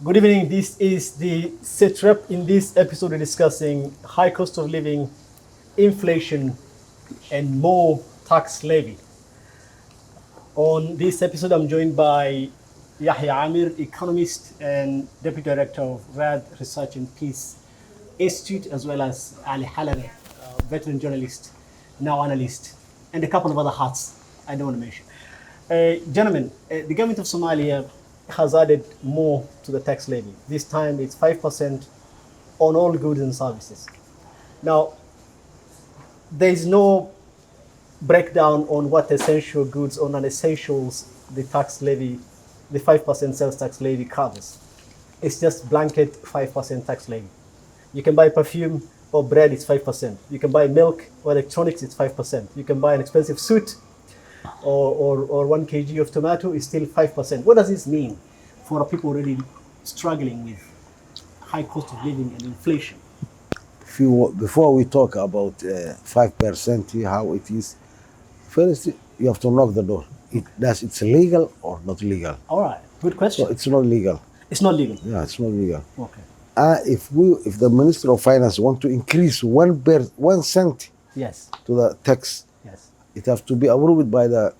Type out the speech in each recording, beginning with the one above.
Good evening. This is the SitRep. In this episode, we're discussing high cost of living, inflation, and more tax levy. On this episode, I'm joined by Yahya Amir, economist and deputy director of RAD Research and Peace Institute, as well as Ali Halane, veteran journalist, now analyst, and a couple of other hats I don't want to mention. Gentlemen, the government of Somalia has added more to the tax levy. This time it's 5% on all goods and services. Now, there is no breakdown on what essential goods or non-essentials the tax levy, the 5% sales tax levy covers. It's just blanket 5% tax levy. You can buy perfume or bread, it's 5%. You can buy milk or electronics, it's 5%. You can buy an expensive suit or 1 kg of tomato, is still 5%. What does this mean for people already struggling with high cost of living and inflation? Before we talk about 5%, how it is, first you have to knock the door. It's legal or not legal? All right, good question. So it's not legal. It's not legal. Yeah, it's not legal. Okay. If the Minister of Finance want to increase 1 cent Yes. to the tax, Yes. it has to be approved by the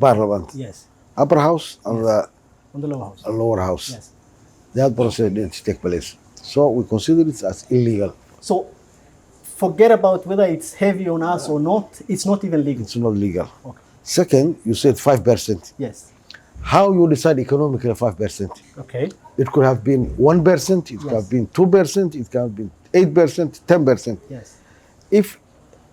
Parliament, Yes. upper house and Yes. On the lower house. the lower house. Yes. That process didn't take place. So we consider it as illegal. So forget about whether it's heavy on us or not. It's not even legal. It's not legal. Okay. Second, you said 5%. Yes. How you decide economically 5%? Okay. It could have been 1%, it could Yes. have been 2%, it could have been 8%, 10%. Yes. If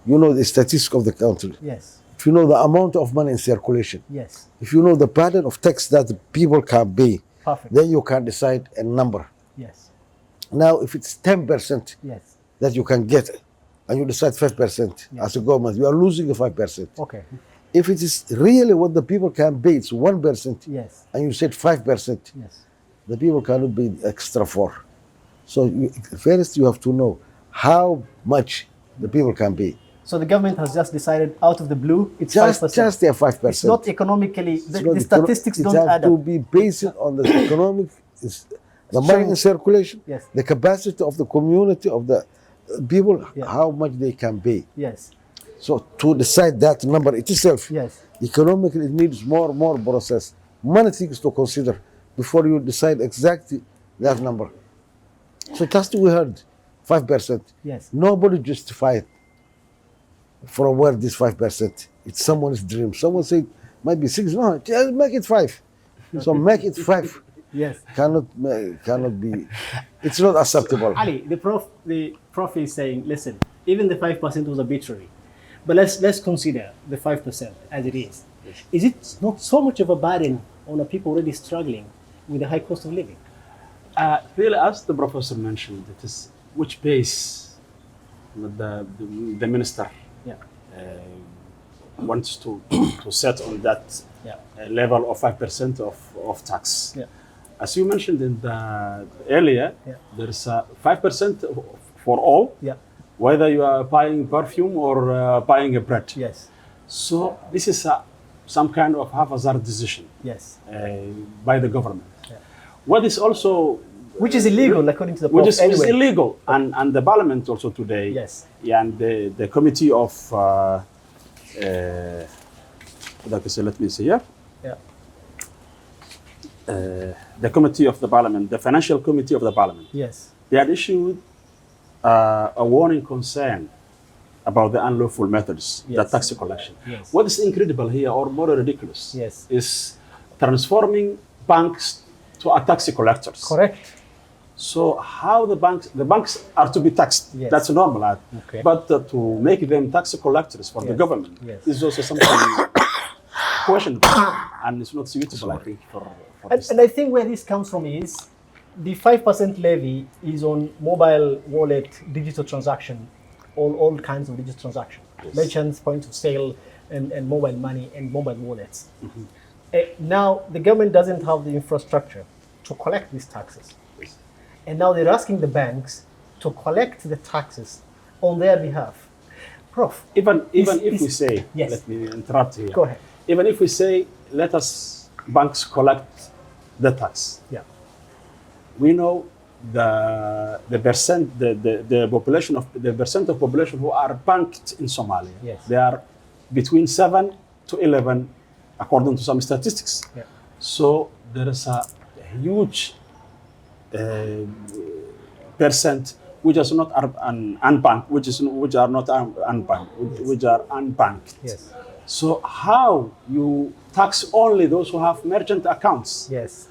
you know the statistics of the country, Yes. if you know the amount of money in circulation, Yes. if you know the pattern of tax that the people can pay, Perfect. then you can decide a number. Yes. Now, if it's 10% Yes. that you can get, and you decide 5% Yes. as a government, you are losing the 5%. Okay. If it is really what the people can pay, it's 1%, Yes. and you said 5%, Yes. the people cannot pay extra for. So first you have to know how much the people can pay. So the government has just decided out of the blue, it's 5%. Just their 5%. It's not economically, It's not the statistics it don't has add to up. be based on the economic, the money Showing- in circulation, Yes. the capacity of the community, of the people, Yeah. how much they can pay. Yes. So to decide that number itself, Yes. economically it needs more process, many things to consider before you decide exactly that number. So just we heard 5%. Yes. Nobody justified from where this 5%. It's someone's dream. Someone said might be 6. No, just make it 5. So make it 5. Yes. Cannot be. It's not acceptable. Ali, the prof is saying, listen, even the 5% was arbitrary, but let's consider the 5% as it is. Yes. Is it not so much of a burden on the people already struggling with the high cost of living? Really, as the professor mentioned, it is which base the minister Yeah. wants to set on that Yeah. level of 5% of tax. Yeah. As you mentioned in the earlier, Yeah. there is 5% for all, Yeah. whether you are buying perfume or buying a bread. Yes. So this is some kind of haphazard decision Yes. by the government. Yeah. What is also Which is illegal according to the prof. which is anyway. illegal, and the parliament also today, Yes. and the committee of let me see here, Yeah. the committee of the parliament, the financial committee of the parliament, Yes. they had issued a warning concern about the unlawful methods, the Yes. tax collection. Yes. What is incredible here, or more ridiculous, Yes. is transforming banks to a tax collectors. Correct. So how the banks are to be taxed, Yes. that's normal. Okay. But to make them tax collectors for the Yes. government Yes. is also something questionable, and it's not suitable, I think, for this. And I think where this comes from is the 5% levy is on mobile wallet, digital transaction, all kinds of digital transaction, Yes. merchants, point of sale, and mobile money and mobile wallets. Now the government doesn't have the infrastructure to collect these taxes, Yes. and now they're asking the banks to collect the taxes on their behalf. Prof, Even if is- we say, yes. let me interrupt here. Go ahead. Even if we say, let us banks collect the tax. Yeah. we know the percent the population of the percent of population who are banked in Somalia. Yes. They are between 7 to 11, according to some statistics. Yeah. So there is a huge percent which is not unbanked, which are not unbanked, which are unbanked. Yes. So how you tax only those who have merchant accounts? Yes.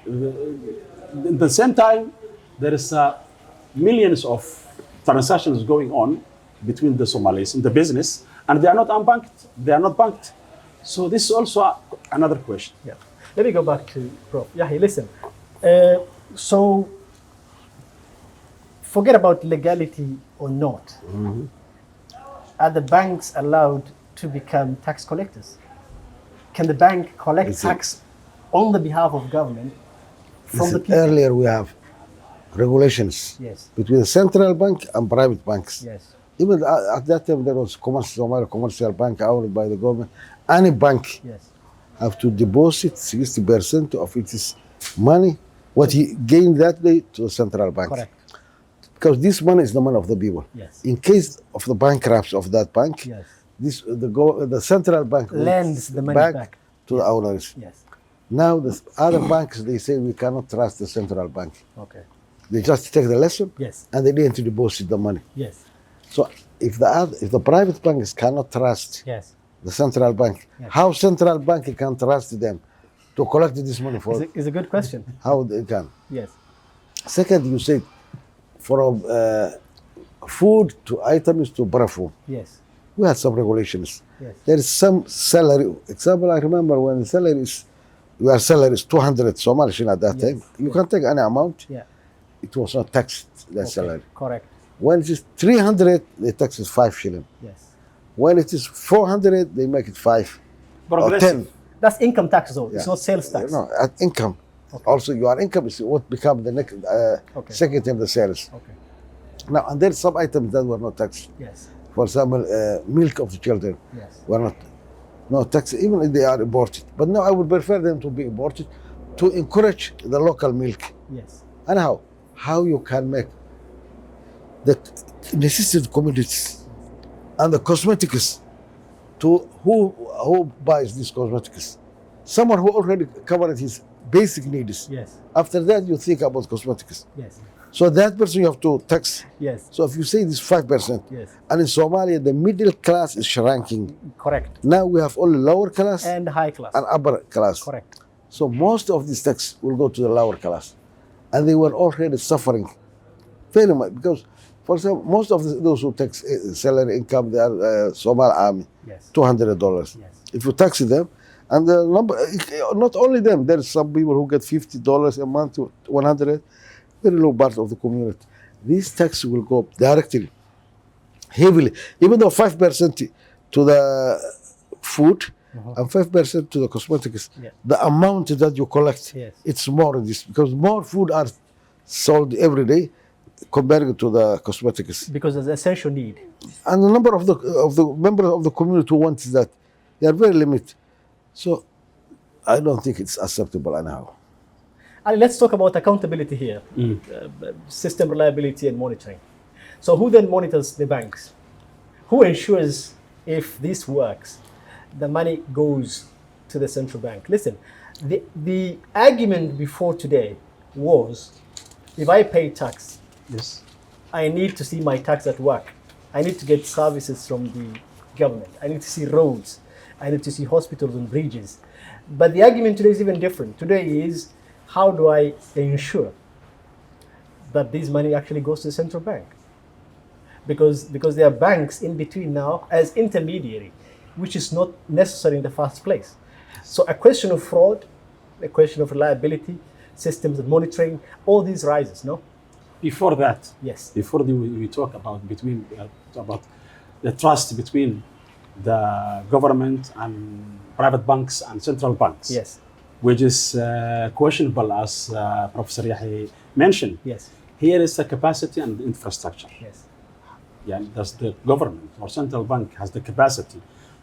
At the same time, there is millions of transactions going on between the Somalis in the business, and they are not unbanked. They are not banked. So this is also another question. Yeah. Let me go back to Prof. Yahi, listen. So forget about legality or not. Mm-hmm. Are the banks allowed to become tax collectors? Can the bank collect tax on the behalf of government from the people? Earlier we have regulations Yes. between the central bank and private banks. Yes. Even at that time there was commercial bank owned by the government. Any bank Yes. have to deposit 60% of its money, what he gained that day, to the central bank. Correct. Because this money is the money of the people. Yes. In case of the bankruptcy of that bank, Yes. the central bank will Lends the money back to the owners. Yes. Now the other banks, they say we cannot trust the central bank. Okay. They just take the lesson Yes. and they need to deposit the money. Yes. So if the private banks cannot trust Yes. the central bank, Yes. how central bank can trust them to collect this money for? It's a good question. How they can? Yes. Second, you said from food to items to perfume, Yes. we had some regulations. Yes. There is some salary. Example, I remember when your salary is 200 Somali shilling at that Yes. time. You can take any amount. Yeah. It was not taxed, that Okay. salary. Correct. When it is 300, they tax it 5 shilling. Yes. When it is 400, they make it 5 or Progressive. 10. That's income tax, though. It's Yeah. not sales tax. No, at income. Also, your income is what become the next Okay. second time the sales. Okay. Now, and there's some items that were not taxed. Yes. For example, milk of the children Yes. were not taxed, even if they are imported. But now I would prefer them to be imported to encourage the local milk. Yes. And how you can make the necessary commodities and the cosmetics to who buys these cosmetics? Someone who already covered his basic needs. Yes. After that, you think about cosmetics. Yes. So that person you have to tax. Yes. So if you say this 5%, Yes. and in Somalia the middle class is shrinking. Correct. Now we have only lower class And high class. and upper class. Correct. So most of these tax will go to the lower class, and they were already suffering very much because, for example, most of those who tax salary income, they are Somali army, Yes. $200. Yes. If you tax them, and the number, not only them, there are some people who get $50 a month to 100, very low part of the community. These taxes will go up directly, heavily, even though 5% to the food and 5% to the cosmetics. Yeah. The amount that you collect, Yes. it's more in this because more food are sold every day compared to the cosmetics. Because it's an essential need. And the number of the members of the community who wants that, they are very limited. So I don't think it's acceptable anyhow. And let's talk about accountability here, system reliability and monitoring. So who then monitors the banks? Who ensures if this works, the money goes to the central bank? Listen, the argument before today was, if I pay tax, Yes. I need to see my tax at work. I need to get services from the government. I need to see roads. I need to see hospitals and bridges. But the argument today is even different. Today is, how do I ensure that this money actually goes to the central bank? Because there are banks in between now as intermediary, which is not necessary in the first place. So a question of fraud, a question of reliability, systems and monitoring, all these rises, no? Before that, Yes. before we talk about about the trust between the government and private banks and central banks, Yes. which is questionable, as Professor Yahi mentioned. Yes. Here is the capacity and the infrastructure. Yes. Yeah, does the government or central bank has the capacity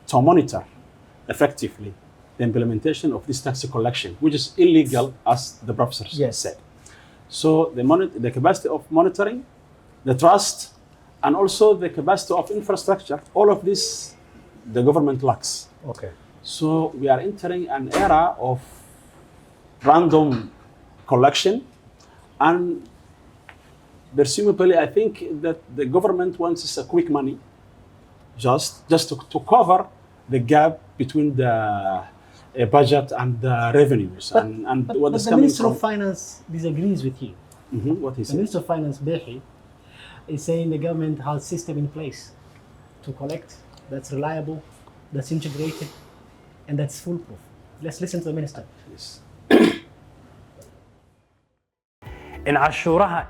to monitor effectively the implementation of this tax collection, which is illegal, as the professor Yes. said. So the capacity of monitoring, the trust, and also the capacity of infrastructure, all of this the government lacks. Okay. So we are entering an era of random collection, and presumably I think that the government wants a quick money, just to cover the gap between the budget and the revenues, and what But is the coming Minister from. of Finance disagrees with you. What he The said. Minister of Finance, Behi, is saying the government has system in place to collect that's reliable, that's integrated, and that's foolproof. Let's listen to the minister. Yes. in cashuuraha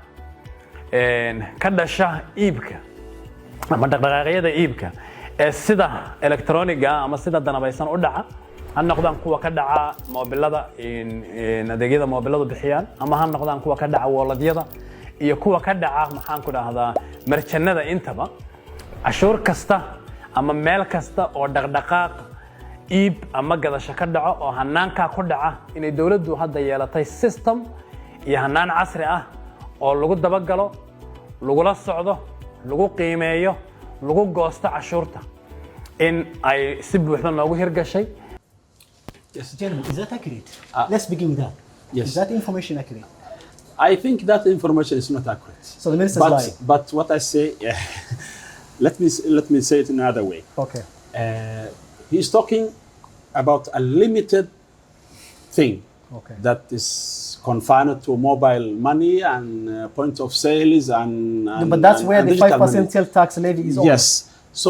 ka dhasha iibka ama dhaqdhaqaaqyada iibka ee sida elektrooniga ama sida danabaysan u dhaca ha noqdaan kuwa ka dhaca moobilada adeegyada moobiladu bixiyaan ama ha noqdaan kuwa ka dhaca waladyada iyo kuwa ka dhaca maxaan ku dhahdaa marjanada intaba cashuur kasta ama meel kasta oo dhaqdhaqaaq iib ama gadasho ka dhaco oo hanaanka ku dhaca inay dawladdu hadda yeelatay system iyo hanaan casri ah oo lagu dabagalo lagula socdo lagu qiimeeyo lagu goosto cashuurta in ay si buuxda noogu hirgashay. Yes, gentlemen, is that accurate? Let's begin with that. Yes. Is that information accurate? I think that information is not accurate. So the minister's lying. But what I say, let me say it in another way. Okay. He's talking about a limited thing Okay. that is confined to mobile money and point of sales and But that's where and the digital 5% money. sales tax levy is on. Yes. So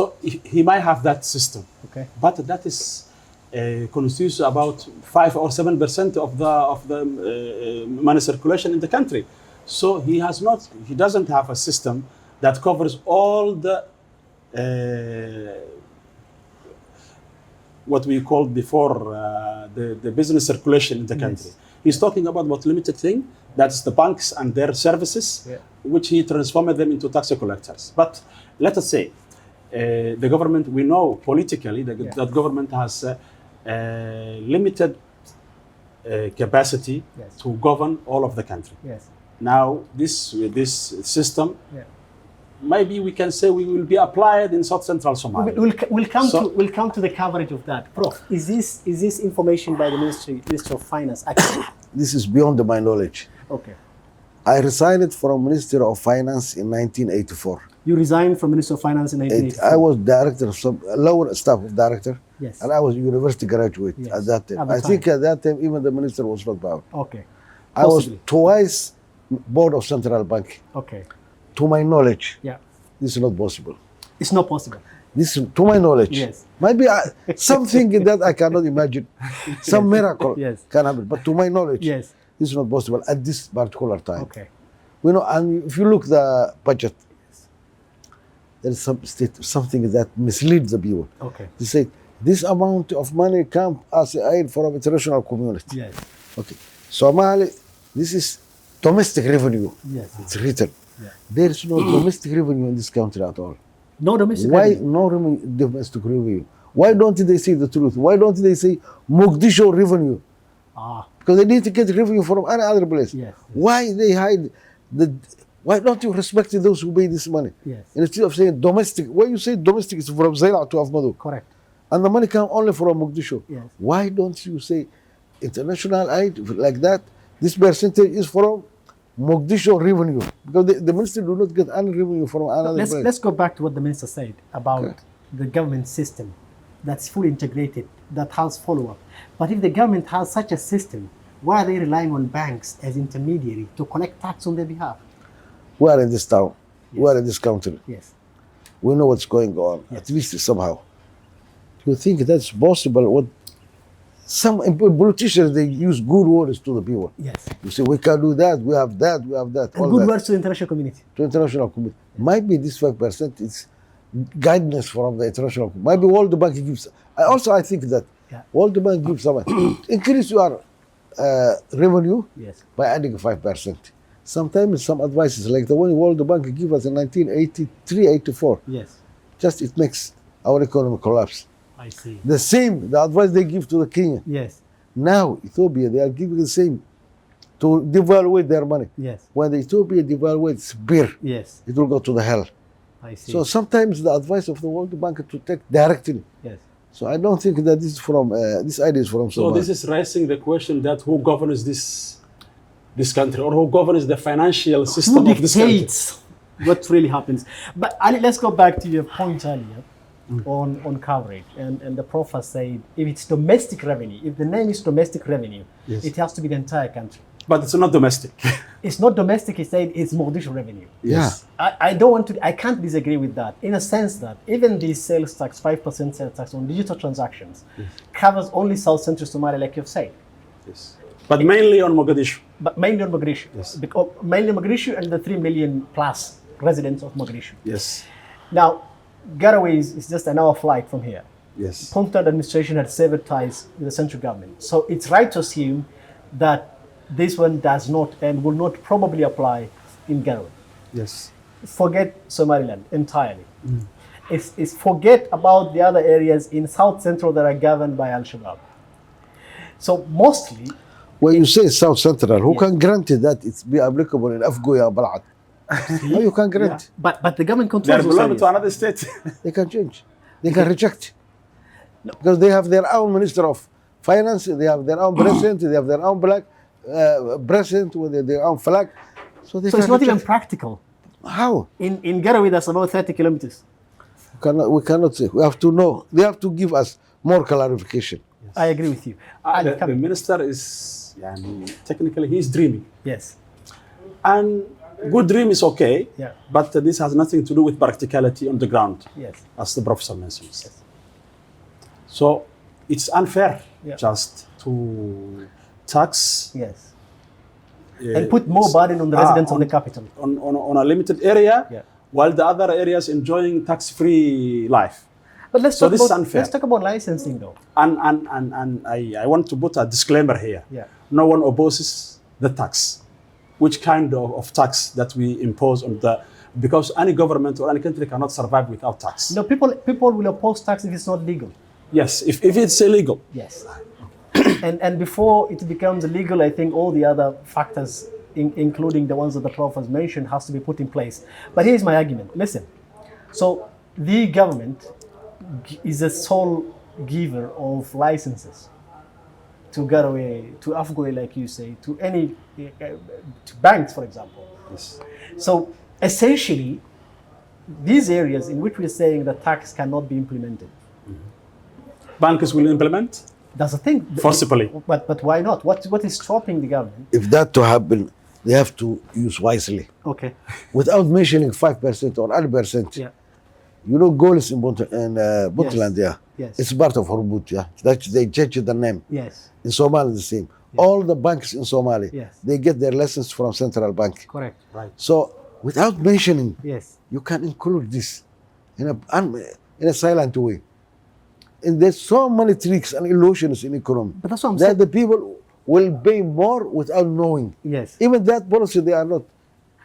he might have that system. Okay. But that is constitutes about 5 or 7% of the money circulation in the country. So he doesn't have a system that covers all the what we called before the business circulation in the country. Yes. He's talking about what limited thing, that's the banks and their services, which he transformed them into tax collectors. But let us say, the government, we know politically that government has limited capacity to govern all of the country. Yes. Now, this system, maybe we can say we will be applied in South Central Somalia. We'll come to the coverage of that. Prof, is this information by the Minister of Finance accurate? This is beyond my knowledge. Okay. I resigned from Minister of Finance in 1984. You resigned from Minister of Finance in 1984. I was director of some lower staff of director. Yes. And I was a university graduate at that time. I think at that time even the minister was not bound. Okay. I was twice board of central bank. Okay. To my knowledge, this is not possible. It's not possible. This, to my knowledge, might be something that I cannot imagine. Some miracle can happen, but to my knowledge, this is not possible at this particular time. Okay. You know, and if you look the budget, there is something that misleads the people. Okay. They say this amount of money comes as aid from international community. Yes. Okay. Somali, this is domestic revenue. Yes. It's written. There is no domestic revenue in this country at all. No domestic revenue? No domestic revenue. Why don't they say the truth? Why don't they say Mogadishu revenue? Because they need to get revenue from any other place. Yes. Why they hide why don't you respect those who pay this money? Yes. Instead of saying domestic, when you say domestic, it's from Zaila to Afmadu. Correct. And the money comes only from Mogadishu. Yes. Why don't you say international aid like that? This percentage is from Mogadishu revenue, because the minister do not get any revenue from another place. Let's go back to what the minister said about the government system that's fully integrated, that has follow-up. But if the government has such a system, why are they relying on banks as intermediary to collect tax on their behalf? We are in this town. We are in this country. Yes. We know what's going on, at least somehow. You think that's possible? What some politicians, they use good words to the people. Yes. You say, we can do that, we have that, we have that. And good words to the international community. To international community. Might be this 5% is guidance from the international community. Maybe World Bank gives. I think that World Bank gives some. Increase your revenue by adding 5%. Sometimes some advices, like the one World Bank gave us in 1983-84. Yes. Just it makes our economy collapse. I see. The advice they give to the Kenya. Yes. Now, Ethiopia, they are giving the same to devaluate their money. Yes. When the Ethiopia devaluates beer, Yes. it will go to the hell. I see. So sometimes the advice of the World Bank to take directly. yes. So I don't think that this is from this idea is from So Somalia. this is raising the question that who governs this country, or who governs the financial system Who of this country? dictates what really happens? But Ali, let's go back to your point earlier on coverage. And the prof has said if it's domestic revenue, if the name is domestic revenue, Yes. it has to be the entire country. But it's not domestic. It's not domestic, he said it's Mogadishu revenue. Yes. I don't want to, I can't disagree with that in a sense that even the sales tax, 5% sales tax on digital transactions covers only South Central Somalia, like you've said, Yes. But mainly on Mogadishu. but mainly on Mogadishu. Yes. Because mainly Mogadishu and the 3 million plus residents of Mogadishu. Yes. Now, Garowe is just an hour flight from here. Yes. Puntland administration had severed ties with the central government. So it's right to assume that this one does not and will not probably apply in Garowe. Yes. Forget Somaliland entirely. It's forget about the other areas in South Central that are governed by Al-Shabaab. So mostly, When you say South Central, who Yes. can grant it that it's be applicable in Afgoya, Balad? No, you can grant. but the government They are controls those belonging areas. to another state. They can change. They can reject. Because they have their own Minister of Finance, they have their own president, they have their own president with their own flag. So they So can it's not even reject. practical. How? In Garowe, that's about 30 kilometers. We cannot say. We have to know. They have to give us more clarification. I agree with you. Ali, The come. minister is, technically, he's dreaming. Yes. And good dream is okay, Yeah. but this has nothing to do with practicality on the ground, Yes. as the professor mentions. So it's unfair Yeah. just to tax Yes. And put more burden on the residents of the capital. on a limited area, Yeah. while the other areas enjoying tax-free life. But let's So talk this is about unfair. let's talk about licensing though. And I want to put a disclaimer here. Yeah. No one opposes the tax. Which kind of tax that we impose on because any government or any country cannot survive without tax. No, people will oppose tax if it's not legal. Yes, if it's illegal. Yes. and before it becomes illegal, I think all the other factors, including the ones that the prof has mentioned, has to be put in place. But here's my argument. Listen, so the government is a sole giver of licenses to Garowe, to Afgoy, like you say, to any to banks, for example. Yes. So essentially, these areas in which we're saying that tax cannot be implemented, Banks will implement that's the thing. forcibly. But why not? What is stopping the government? If that to happen, they have to use wisely. Okay. Without mentioning 5% or 1%. Yeah. You know, goals in Puntland, yeah. Yes. It's part of Hormuz, yeah. That they change the name. Yes. In Somalia, the same. All the banks in Somalia, Yes. they get their lessons from central bank. Correct. Right. So without mentioning, Yes. you can include this in a silent way. And there's so many tricks and illusions in economy But that's what I'm that saying. the people will pay more without knowing. Yes. Even that policy, they are not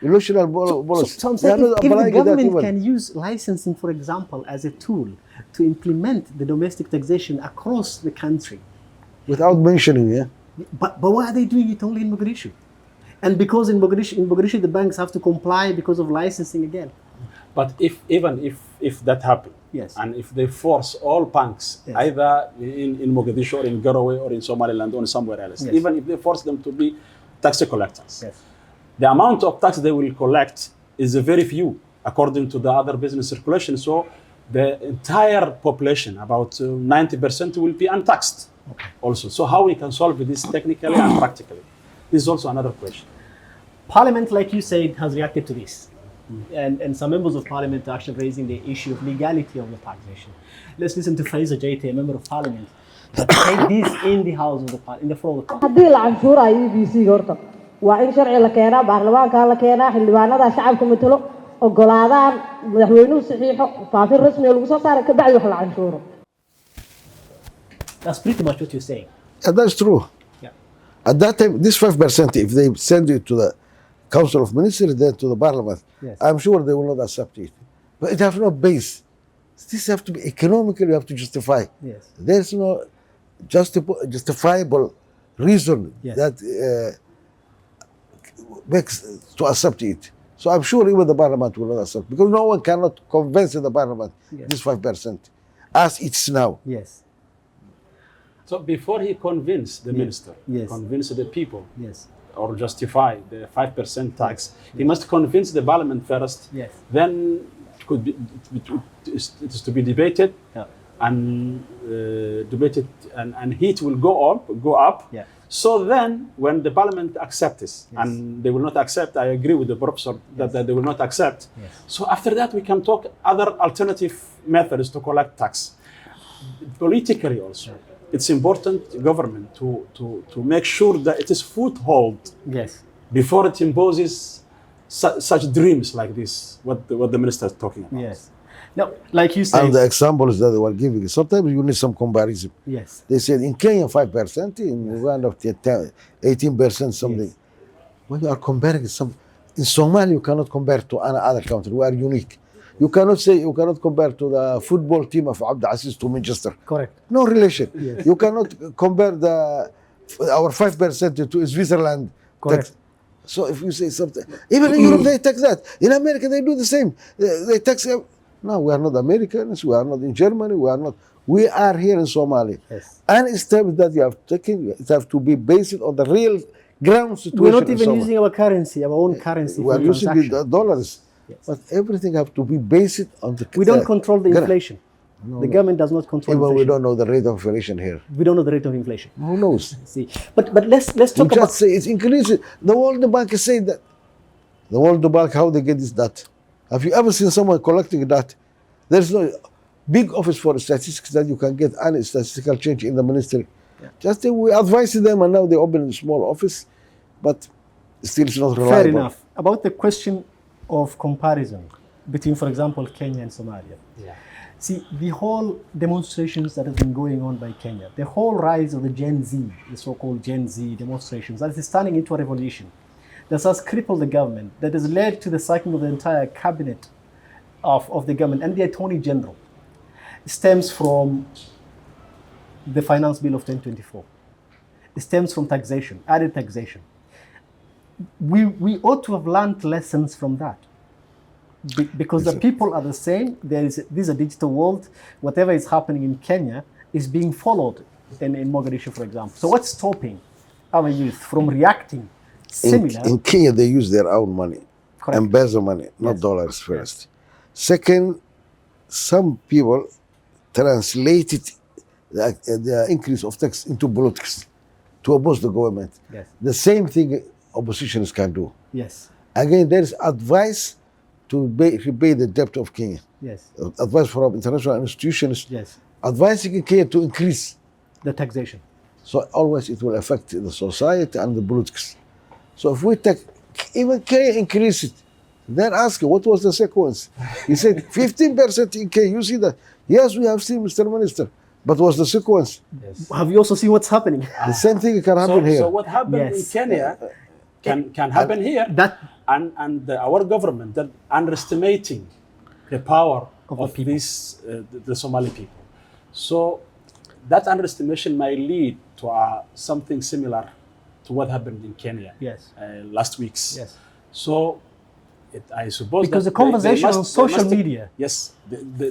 illusional policy. So I'm They are saying not if the applying that government even. can use licensing, for example, as a tool to implement the domestic taxation across the country, Without mentioning, yeah. but why are they doing it only in Mogadishu? And because in Mogadishu the banks have to comply because of licensing again. But if that happens, Yes. and if they force all banks, Yes. either in Mogadishu or in Garowe or in Somaliland or somewhere else, Yes. even if they force them to be tax collectors, Yes. the amount of tax they will collect is very few according to the other business circulation. So the entire population, about 90%, will be untaxed also. So how we can solve this technically and practically? This is also another question. Parliament, like you said, has reacted to this. And some members of parliament are actually raising the issue of legality of the taxation. Let's listen to Faiza Jaite, a member of parliament, that said this in the house of in the floor of the parliament. haddii la canshuurayo EBC horta waa in sharci la keenaa baarlamaanka la keenaa xildhibaanada shacabka matalo ogolaadaan madaxweynuhu saxiixo faafin rasmi lagu soo saaray ka bacdi wax la canshuuro. That's pretty much what you're saying. And that's true. Yeah. At that time, this 5%, if they send it to the Council of Ministers, then to the Parliament, Yes. I'm sure they will not accept it. But it has no base. This have to be economically, you have to justify. Yes. There's no justifiable reason Yes. that makes to accept it. So I'm sure even the parliament will not accept, because no one cannot convince the parliament this 5% as it's now. Yes. So before he convinced the minister, Yes. convince the people, Yes. or justify the 5% tax, he must convince the parliament first. Yes. Then it is to be debated, Yeah. and debated, and heat will go up. Yeah. So then, when the parliament accepts this, and they will not accept, I agree with the professor that they will not accept. Yes. So after that, we can talk other alternative methods to collect tax. Politically also, it's important government to make sure that it is foothold Yes. before it imposes such dreams like this, what the minister is talking about. Yes. Now, like you said. And the examples that they were giving, sometimes you need some comparison. Yes. They said in Kenya 5%, in Uganda 18% something. Yes. When you are comparing some, in Somalia you cannot compare to any other country. We are unique. You cannot compare to the football team of Abdul Aziz to Manchester. Correct. No relation. Yes. You cannot compare our 5% to Switzerland. Correct. Tax. So if you say something, even in Europe they tax that. In America they do the same. They tax. No, we are not Americans. We are not in Germany. We are not. We are here in Somalia. Yes. Any step that you have taken, it have to be based on the real ground situation. We're not in even Somalia. using our currency, our own currency. We are for using transaction. the dollars, Yes. but everything have to be based on the. We don't control the gra- inflation. The government does not control Even we inflation. don't know the rate of inflation here. We don't know the rate of inflation. Who knows? See, but let's We talk about. just say it's increasing. The World Bank is saying that. The World Bank, how they get this data? Have you ever seen someone collecting that? There's no big office for statistics that you can get any statistical change in the ministry. Yeah. Just we advise them, and now they open a small office, but still it's not reliable. Fair enough. About the question of comparison between, for example, Kenya and Somalia. Yeah. See, the whole demonstrations that have been going on by Kenya, the whole rise of the Gen Z, the so-called Gen Z demonstrations, that is turning into a revolution that has crippled the government, that has led to the sacking of the entire cabinet of the government and the Attorney General, stems from the Finance Bill of 2024. It stems from taxation, added taxation. We ought to have learned lessons from that. Because the people are the same. This is a digital world. Whatever is happening in Kenya is being followed in Mogadishu, for example. So what's stopping our youth from reacting similar? In Kenya, they use their own money, Correct. embezzle money, not Yes. dollars first. Second, some people translated the increase of tax into politics to oppose the government. Yes. The same thing oppositions can do. Yes. Again, there is advice to repay the debt of Kenya. Yes. Advice from international institutions Yes. advising Kenya to increase. The taxation. So always it will affect the society and the politics. So if we take, even Kenya increase it, then ask him, what was the sequence? He said 15% in Kenya. You see that? Yes, we have seen, Mr. Minister, but what's the sequence? Yes. Have you also seen what's happening? The same thing can happen here. So what happened in Yes. Kenya can happen here. That And our government that underestimating the power Of of the people. the Somali people. So that underestimation might lead to something similar to what happened in Kenya Yes. last weeks. Yes. So I suppose Because that the conversation on social they media. Yes,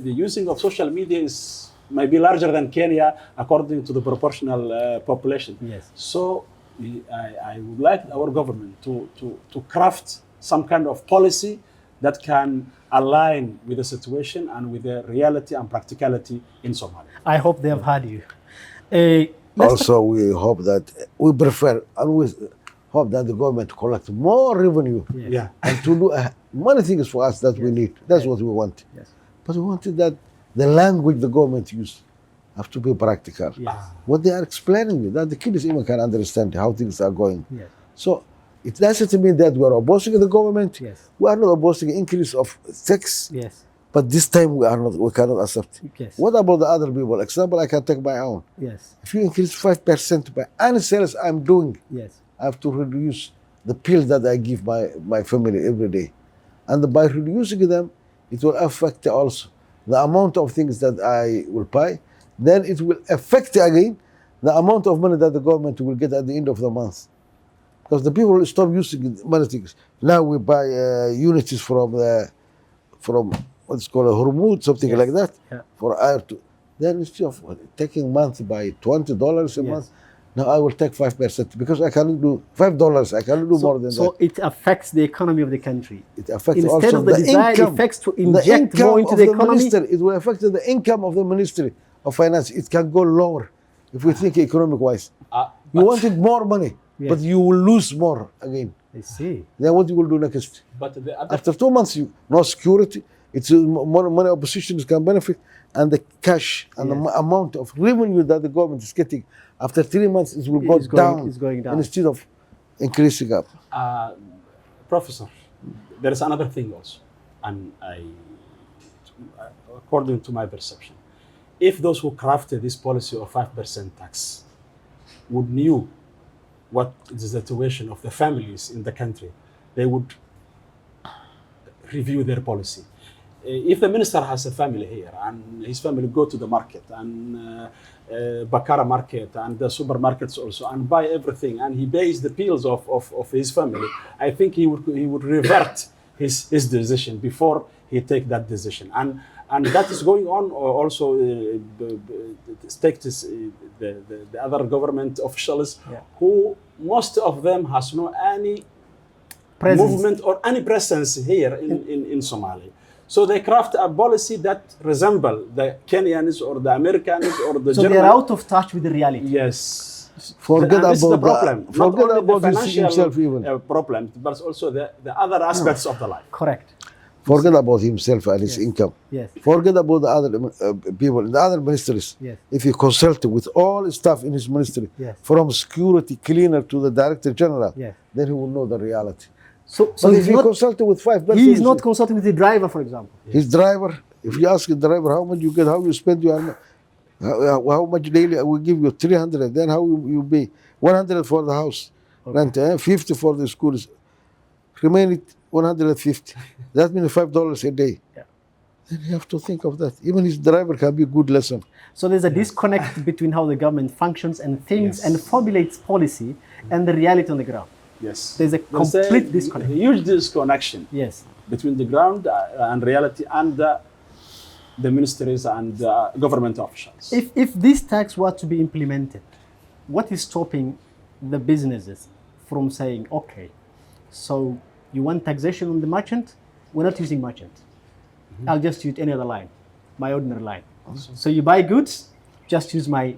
the using of social media might be larger than Kenya according to the proportional population. Yes. So I would like our government to craft some kind of policy that can align with the situation and with the reality and practicality in Somalia. I hope they have heard you. Let's Also, we hope that, we prefer, and we hope that the government collect more revenue Yes. Yeah. and to do many things for us that we need. That's what we want. Yes. But we wanted that the language the government use have to be practical. Yes. What they are explaining you, that the kids even can understand how things are going. Yes. So it doesn't mean that we are opposing the government. Yes. We are not opposing increase of tax, Yes. but this time we cannot accept. Yes. What about the other people? Example, I can take my own. Yes. If you increase 5% by any sales I'm doing, Yes. I have to reduce the pills that I give my family every day. And by reducing them, it will affect also the amount of things that I will buy. Then it will affect again the amount of money that the government will get at the end of the month. because the people will stop using many things. Now we buy unities from what's called a Hormuz, something like that, Yeah. for air to. Then instead of taking month by $20 a Yes. month, now I will take 5% because I cannot do $5. I cannot do more than So that. it affects the economy of the country. It affects Instead also of the desired income, effects to the inject income more into of the economy. minister. It will affect the income of the Ministry of Finance. It can go lower if we think economic wise. You wanted more money, but Yes. you will lose more again. I see. Then what you will do next? But the other After 2 months, no security. It's more money oppositions can benefit, and the cash and the Yes. amount of revenue that the government is getting after 3 months, it will go It's going- down. it's going down. Instead of increasing up. Professor, there is another thing also, and according to my perception, if those who crafted this policy of 5% tax would knew what is the situation of the families in the country, they would review their policy. If the minister has a family here and his family go to the market and Bakara market and the supermarkets also and buy everything and he pays the bills of his family, I think he would revert his decision before he take that decision. And that is going on also the other government officials who most of them has no any Presence. movement or any presence here in Somalia. So they craft a policy that resemble the Kenyans or the Americans or the So Germans. they're out of touch with the reality. Yes. Forget And this is the about problem. that. Forget Not only about the this financial himself even. problem, but also the other aspects of the life. Correct. Forget about himself and his income. Yes. Forget about the other people in the other ministries. Yes. If you consult with all staff in his ministry, Yes. from security cleaner to the director general, Yes. then he will know the reality. So But if he's you not, consult with 5%, he is not consulting with the driver, for example. his driver. If you ask the driver how much you get, how you spend your how much daily, I will give you 300. Then how you pay 100 for the house rent, 50 for the schools, remaining 150. That means $5 a day. Yeah. Then you have to think of that. Even his driver can be a good lesson. So there's a disconnect between how the government functions and thinks Yes. and formulates policy and the reality on the ground. Yes. There's a complete disconnect. Huge disconnection Yes. between the ground and reality and the ministries and government officials. If this tax were to be implemented, what is stopping the businesses from saying, okay, so you want taxation on the merchant? We're not using merchant. I'll just use any other line, my ordinary line. So you buy goods, just use my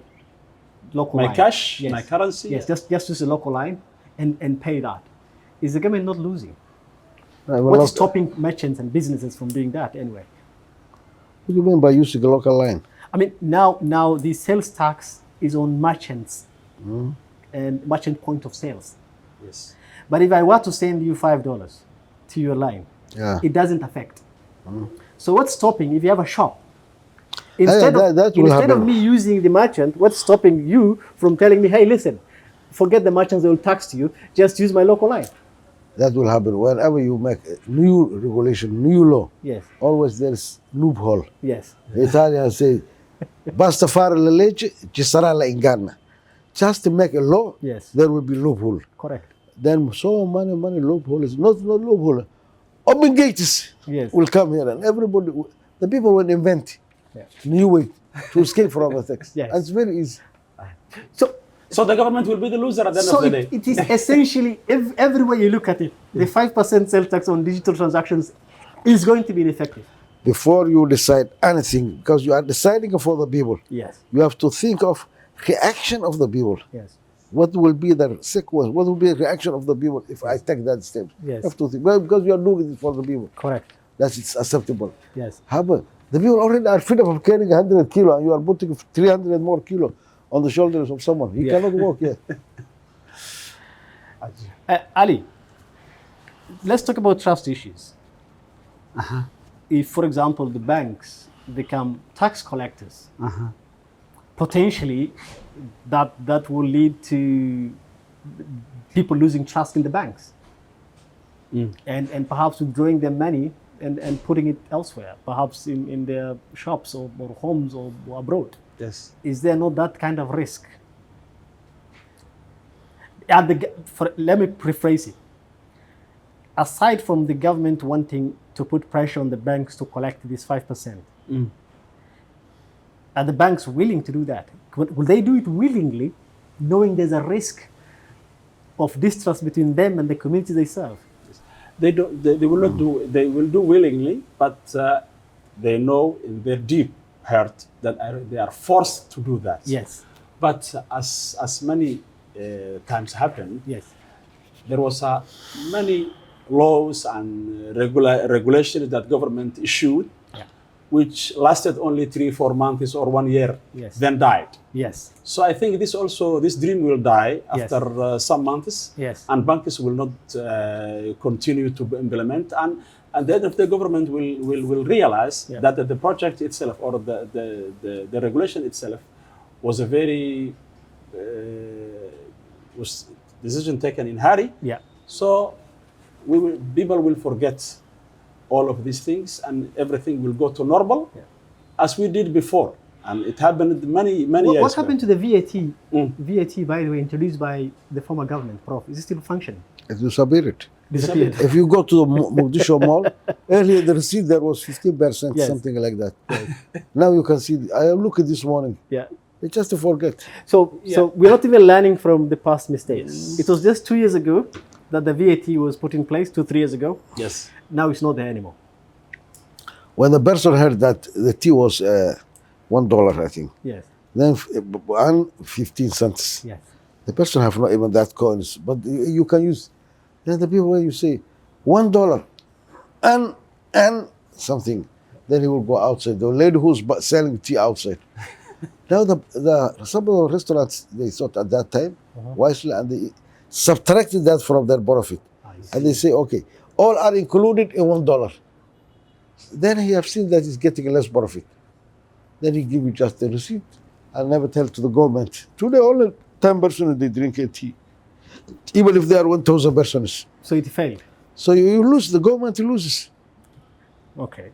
local My line. cash, Yes. my currency. Yes, just use a local line and pay that. Is the government not losing? Well, What is stopping merchants and businesses from doing that anyway? What do you mean by using a local line? I mean, now the sales tax is on merchants and merchant point of sales. Yes. But if I were to send you $5 to your line, Yeah. it doesn't affect. So what's stopping if you have a shop? Yeah, Instead, that will instead of happen. me using the merchant, what's stopping you from telling me, hey, listen, forget the merchants, they will tax you, just use my local line? That will happen whenever you make a new regulation, new law. Yes, Always there's loophole. yes, The Italians say, basta fare la legge, ci sarà la inganna. Just to make a law, yes, there will be loophole. correct. Then so many loopholes, not loophole, obligates Yes. will come here and everybody, the people will invent Yeah. new way to escape from the tax. Yes. And it's very easy. So the government will be the loser at the end So of the day. it is essentially, every way you look at it, the 5% sales tax on digital transactions is going to be ineffective. Before you decide anything, because you are deciding for the people, Yes, you have to think of reaction of the people. yes, What will be the sequence? What will be the reaction of the people if I take that step? Yes. You have to think, well, because you are doing it for the people. correct. That's it's acceptable. Yes. However, the people already are fed up of carrying 100 kilo and you are putting 300 more kilo on the shoulders of someone. He cannot walk yet. Ali, let's talk about trust issues. If, for example, the banks become tax collectors, potentially that will lead to people losing trust in the banks and perhaps withdrawing their money and putting it elsewhere, perhaps in their shops or homes or abroad. Yes. Is there not that kind of risk? Let me rephrase it. Aside from the government wanting to put pressure on the banks to collect this 5%, are the banks willing to do that? Will they do it willingly, knowing there's a risk of distrust between them and the community they serve? They will not do. They will do willingly, but they know in their deep heart that they are forced to do that. Yes. But as many times happened, Yes. there was many laws and regulations that government issued, which lasted only 3-4 months or 1 year, Yes. then died. Yes. So I think this dream will die Yes. after some months, Yes. and banks will not continue to implement, and then if the government will realize that the project itself or the regulation itself was a very was decision taken in hurry. Yeah. So people will forget all of these things, and everything will go to normal, as we did before. And it happened many years. What happened to the VAT? Mm. VAT, by the way, introduced by the former government, Prof. Is it still functioning? It disappeared. Disappeared. If you go to the Mogadishu Mall, earlier the receipt there was 15%, Yes. something like that. Now you can see. I look at this morning. Yeah. It's just to forget. So we're not even learning from the past mistakes. It was just 2 years ago that the VAT was put in place, 2-3 years ago. Yes. Now it's not there anymore. When the person heard that the tea was $1, I think, Yes. then 15 cents. Yes. The person have not even that coins, but you can use. Then the people when you say $1 and something, then he will go outside. The lady who's selling tea outside. Now some of the restaurants they thought at that time wisely, and they subtracted that from their profit, and they say, okay, all are included in $1. Then he have seen that he's getting less profit. Then he give you just the receipt and never tell to the government. Today only 10 persons they drink a tea, even if there are 1,000 persons. So it failed. So you lose, the government loses. Okay.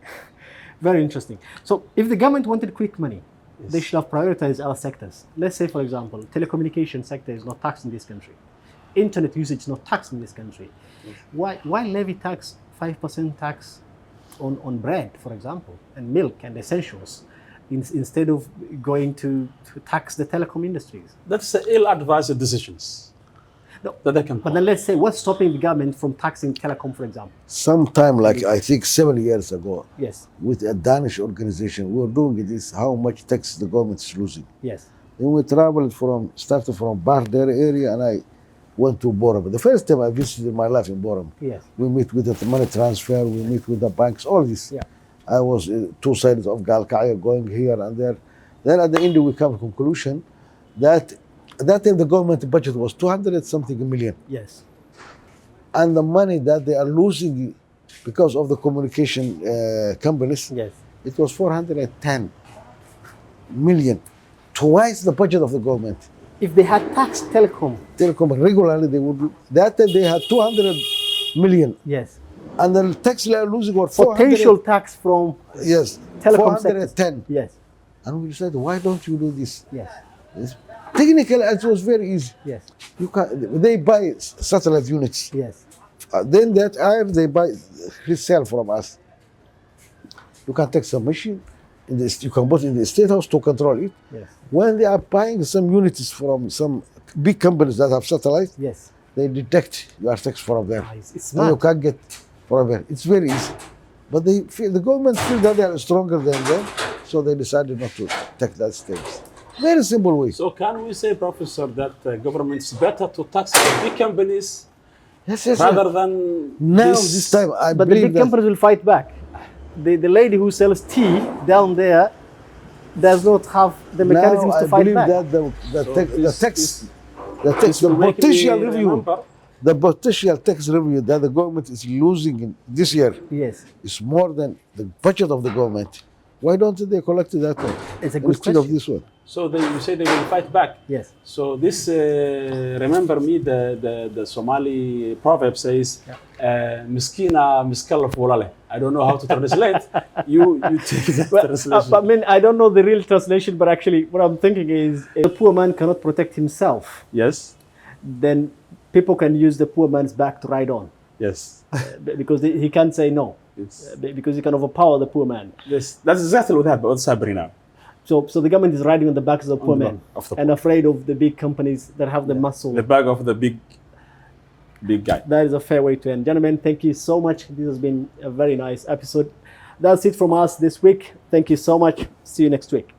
Very interesting. So if the government wanted quick money, they should have prioritized other sectors. Let's say, for example, telecommunication sector is not taxed in this country. Internet usage is not taxed in this country. Why levy 5% tax on bread, for example, and milk and essentials, instead of going to tax the telecom industries? That's ill-advised decisions. No, that they can. But then let's say, what's stopping the government from taxing telecom, for example? Sometime, like I think 7 years ago, Yes. with a Danish organization, we were doing this, how much tax the government is losing. Yes. Then we started from Bardere area, and I went to Borum. The first time I visited my life in Borum. Yes. We meet with the money transfer, we meet with the banks, all this. Yeah. I was two sides of Galkaya going here and there. Then at the end we come to conclusion that at that time the government budget was 200-something million. Yes. And the money that they are losing because of the communication companies, Yes. it was 410 million, twice the budget of the government. If they had taxed telecom. Telecom regularly, they would. That time they had 200 million, Yes. and the tax they are losing was 400. Potential tax from Yes, telecom sector. 410. Yes. And we said, why don't you do this? Yes. Technically, it was very easy. Yes. They buy satellite units. Yes. Then that air they buy, resell from us. You can take some machine, you can put in the state house to control it. Yes. When they are buying some units from some big companies that have satellites, Yes. they detect your tax from there. It's Then you smart. can get from there. It's very easy. But the government feel that they are stronger than them, so they decided not to take that steps. Very simple way. So can we say, Professor, that government's better to tax the big companies Yes, yes, rather yes. than Now this time I But the believe big that companies will fight back. The lady who sells tea down there does not have the mechanisms now to I fight believe back. that the will make me potential review, remember. the potential tax revenue that the government is losing in this year Yes. is more than the budget of the government. Why don't they collect that one It's a good instead of question. this one? So you say they will fight back. Yes. So this remember me the Somali proverb says, "Miskina miskala fulale." I don't know how to translate. you take that translation. I mean, I don't know the real translation, but actually, what I'm thinking is, if a poor man cannot protect himself, Yes. then people can use the poor man's back to ride on Yes. because he can't say no, Yes. because he can overpower the poor man. Yes. That's exactly what's happening now. So the government is riding on the backs of the poor the man back of the and afraid of the big companies that have the muscle. The back of the big guy. That is a fair way to end. Gentlemen, thank you so much. This has been a very nice episode. That's it from us this week. Thank you so much. See you next week.